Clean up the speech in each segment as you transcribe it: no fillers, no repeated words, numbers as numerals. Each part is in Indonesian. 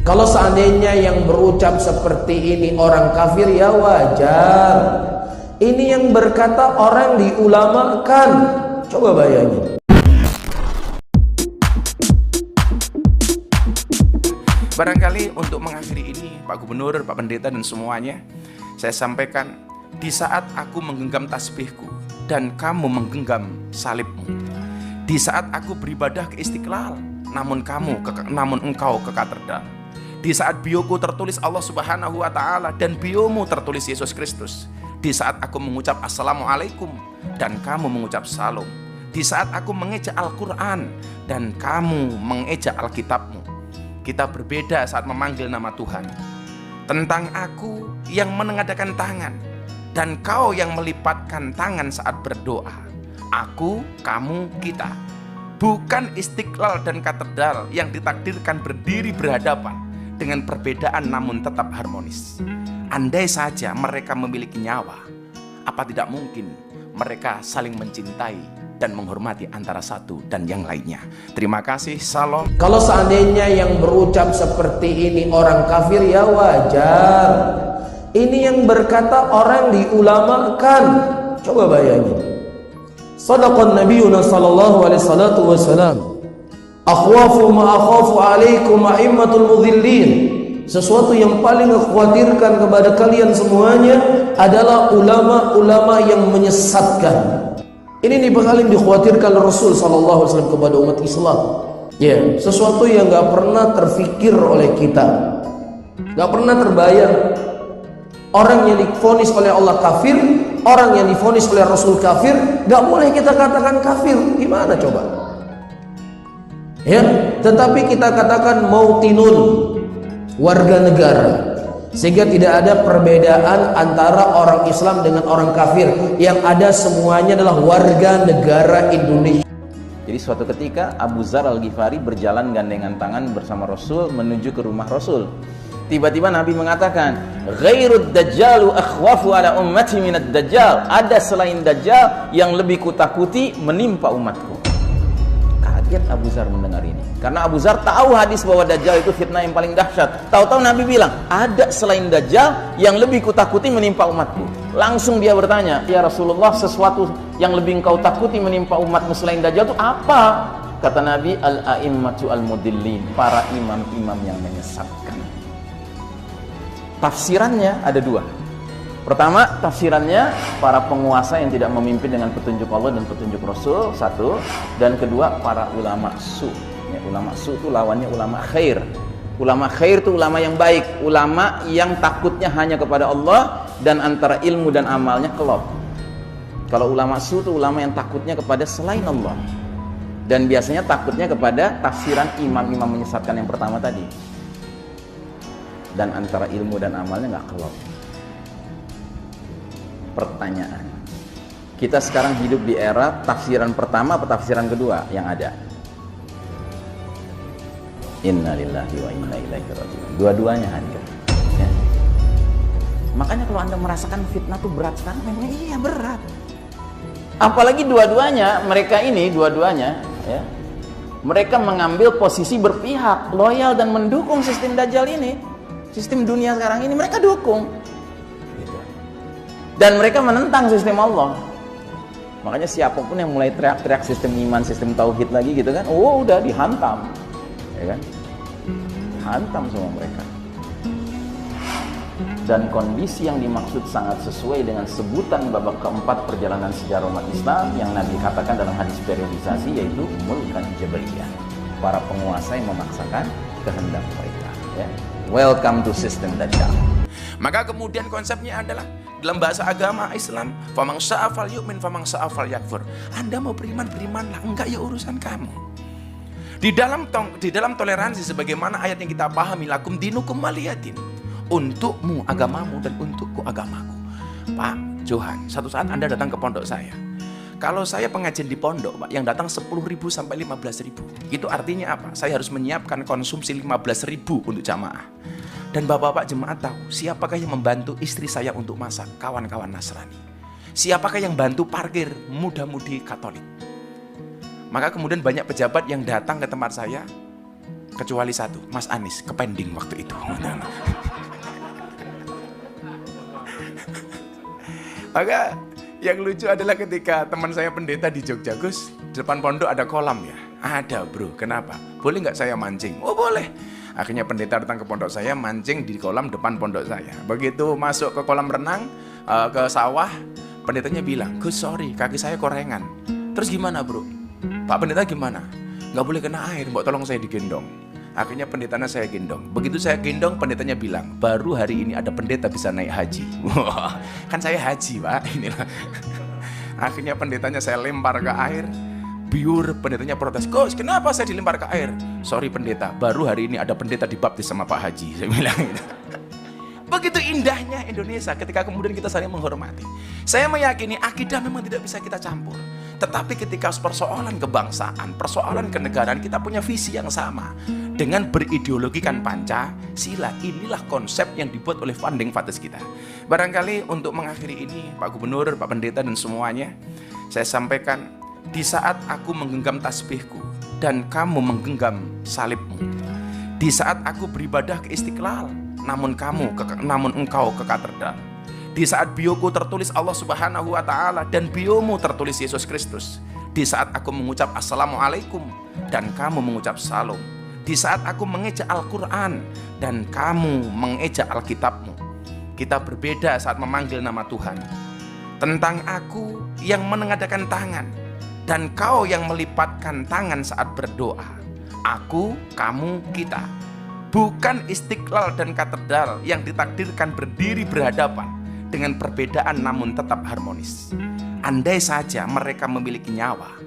Kalau seandainya yang berucap seperti ini orang kafir, ya wajar. Ini yang berkata orang diulamakan. Coba bayangin. Barangkali untuk mengakhiri ini, Pak Gubernur, Pak Pendeta dan semuanya, saya sampaikan, di saat aku menggenggam tasbihku dan kamu menggenggam salibmu, di saat aku beribadah ke Istiqlal, namun engkau ke katedral, di saat bioku tertulis Allah Subhanahu wa Ta'ala dan biomu tertulis Yesus Kristus, di saat aku mengucap Assalamualaikum dan kamu mengucap Salam, di saat aku mengeja Al-Quran dan kamu mengeja Alkitabmu, kita berbeda saat memanggil nama Tuhan. Tentang aku yang menengadakan tangan dan kau yang melipatkan tangan saat berdoa. Aku, kamu, kita. Bukan Istiqlal dan katedral yang ditakdirkan berdiri berhadapan dengan perbedaan namun tetap harmonis. Andai saja mereka memiliki nyawa, apa tidak mungkin mereka saling mencintai dan menghormati antara satu dan yang lainnya. Terima kasih, salam. Kalau seandainya yang berucap seperti ini orang kafir, ya wajar. Ini yang berkata orang diulamakan. Coba bayangin. Sadaqan nabiyuna sallallahu alaihi wasallam. Akhwafu ma akhafu alaikum a'immatul mudhillin. Sesuatu yang paling khawatirkan kepada kalian semuanya adalah ulama-ulama yang menyesatkan. Ini paling dikhawatirkan Rasul sallallahu alaihi wasallam kepada umat Islam. Ya, sesuatu yang nggak pernah terfikir oleh kita, nggak pernah terbayang. Orang yang divonis oleh Allah kafir, orang yang divonis oleh Rasul kafir, nggak boleh kita katakan kafir. Gimana coba? Ya, tetapi kita katakan mautinun, warga negara. Sehingga tidak ada perbedaan antara orang Islam dengan orang kafir. Yang ada semuanya adalah warga negara Indonesia. Jadi suatu ketika Abu Dzar Al-Ghifari berjalan gandengan tangan bersama Rasul menuju ke rumah Rasul. Tiba-tiba Nabi mengatakan, "Ghairud dajjalu akhwafu ala ummati minad dajjal." Ada selain Dajjal yang lebih kutakuti menimpa umatku. Kaget Abu Dzar mendengar ini. Karena Abu Dzar tahu hadis bahwa Dajjal itu fitnah yang paling dahsyat. Tahu-tahu Nabi bilang, ada selain Dajjal yang lebih kutakuti menimpa umatku. Langsung dia bertanya, ya Rasulullah, sesuatu yang lebih engkau takuti menimpa umatmu selain Dajjal itu apa? Kata Nabi, al-a'immatu al-mudillin, para imam-imam yang menyesatkan. Tafsirannya ada dua. Pertama, tafsirannya para penguasa yang tidak memimpin dengan petunjuk Allah dan petunjuk Rasul, satu. Dan kedua, para ulama su. Ya, ulama su itu lawannya ulama khair. Ulama khair itu ulama yang baik, ulama yang takutnya hanya kepada Allah dan antara ilmu dan amalnya kelop. Kalau ulama su itu ulama yang takutnya kepada selain Allah dan biasanya takutnya kepada tafsiran imam-imam menyesatkan yang pertama tadi, dan antara ilmu dan amalnya nggak kelop. Pertanyaan, kita sekarang hidup di era tafsiran pertama atau tafsiran kedua yang ada? Innalillahi wa inna ilaihi raji'un. Dua-duanya hadir. Ya. Makanya kalau Anda merasakan fitnah itu berat sekarang, memang iya berat. Apalagi dua-duanya, mereka ini dua-duanya, ya, mereka mengambil posisi berpihak, loyal dan mendukung sistem Dajjal ini, sistem dunia sekarang ini mereka dukung. Dan mereka menentang sistem Allah. Makanya siapapun yang mulai teriak-teriak sistem iman, sistem tauhid lagi gitu kan, oh udah dihantam, ya kan? Hantam semua mereka. Dan kondisi yang dimaksud sangat sesuai dengan sebutan babak keempat perjalanan sejarah umat Islam yang Nabi katakan dalam hadis periodisasi, yaitu mulkan jabariyah, para penguasa yang memaksakan kehendak mereka. Ya. Welcome to system Dajjal. Maka kemudian konsepnya adalah dalam bahasa agama Islam, famang sya'afal yu'min, famang sya'afal yakfur. Anda mau beriman, berimanlah, enggak ya urusan kamu. Di dalam toleransi sebagaimana ayat yang kita pahami, lakum dinukum waliyadin, untukmu agamamu dan untukku agamaku. Pak Johan, satu saat Anda datang ke pondok saya. Kalau saya pengajian di pondok, Pak, yang datang 10.000 sampai 15.000. Itu artinya apa? Saya harus menyiapkan konsumsi 15.000 untuk jamaah. Dan bapak-bapak jemaat tahu siapakah yang membantu istri saya untuk masak? Kawan-kawan Nasrani. Siapakah yang bantu parkir? Muda-mudi Katolik. Maka kemudian banyak pejabat yang datang ke tempat saya, kecuali satu, Mas Anies kepending waktu itu. Maka yang lucu adalah ketika teman saya pendeta di Jogja, Gus, di depan pondok ada kolam ya? Ada bro, kenapa? Boleh nggak saya mancing? Oh boleh. Akhirnya pendeta datang ke pondok saya, mancing di kolam depan pondok saya. Begitu masuk ke kolam renang, ke sawah, pendetanya bilang, Gus sorry, kaki saya korengan. Terus gimana bro? Pak pendeta gimana? Nggak boleh kena air, mbok tolong saya digendong. Akhirnya pendetanya saya gendong. Begitu saya gendong, pendetanya bilang, baru hari ini ada pendeta bisa naik haji. Wah, kan saya haji pak. Inilah. Akhirnya pendetanya saya lempar ke air. Biur, pendetanya protes, Gus kenapa saya dilempar ke air? Sorry pendeta, baru hari ini ada pendeta dibaptis sama Pak Haji. Saya bilang gitu. Begitu indahnya Indonesia ketika kemudian kita saling menghormati. Saya meyakini akidah memang tidak bisa kita campur. Tetapi ketika persoalan kebangsaan, persoalan kenegaraan, kita punya visi yang sama. Dengan berideologikan Pancasila, inilah konsep yang dibuat oleh founding fathers kita. Barangkali untuk mengakhiri ini, Pak Gubernur, Pak Pendeta dan semuanya, saya sampaikan, di saat aku menggenggam tasbihku dan kamu menggenggam salibmu, di saat aku beribadah ke Istiqlal, namun engkau ke katedral, di saat bioku tertulis Allah Subhanahu wa Ta'ala dan biomu tertulis Yesus Kristus, di saat aku mengucap Assalamualaikum dan kamu mengucap Salam, di saat aku mengeja Al-Quran dan kamu mengeja Alkitabmu, kita berbeda saat memanggil nama Tuhan. Tentang aku yang menengadakan tangan dan kau yang melipatkan tangan saat berdoa. Aku, kamu, kita. Bukan Istiqlal dan katedral yang ditakdirkan berdiri berhadapan dengan perbedaan namun tetap harmonis. Andai saja mereka memiliki nyawa,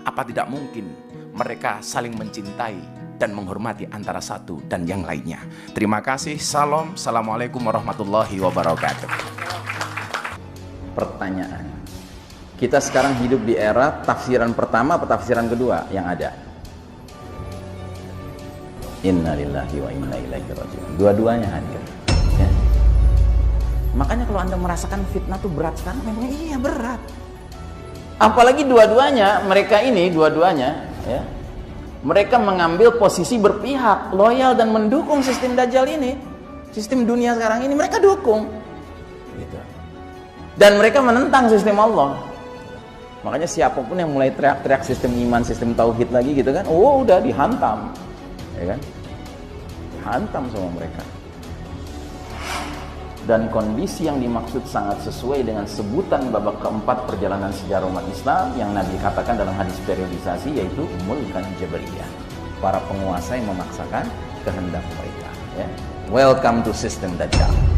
apa tidak mungkin mereka saling mencintai dan menghormati antara satu dan yang lainnya. Terima kasih. Salam. Assalamualaikum warahmatullahi wabarakatuh. Pertanyaan, kita sekarang hidup di era tafsiran pertama atau tafsiran kedua yang ada? Innalillahi wa inna ilaihi raji'un. Dua-duanya hadir ya. Makanya kalau Anda merasakan fitnah itu berat sekarang, memang iya berat. Apalagi dua-duanya, mereka ini dua-duanya ya, mereka mengambil posisi berpihak, loyal dan mendukung sistem Dajjal ini. Sistem dunia sekarang ini mereka dukung gitu. Dan mereka menentang sistem Allah. Makanya siapapun yang mulai teriak-teriak sistem iman, sistem tauhid lagi gitu kan, oh udah dihantam, ya kan? Dihantam sama mereka. Dan kondisi yang dimaksud sangat sesuai dengan sebutan babak keempat perjalanan sejarah umat Islam yang Nabi katakan dalam hadis periodisasi, yaitu mulkan jabariyah, para penguasa yang memaksakan kehendak mereka. Ya. Welcome to system Dajjal.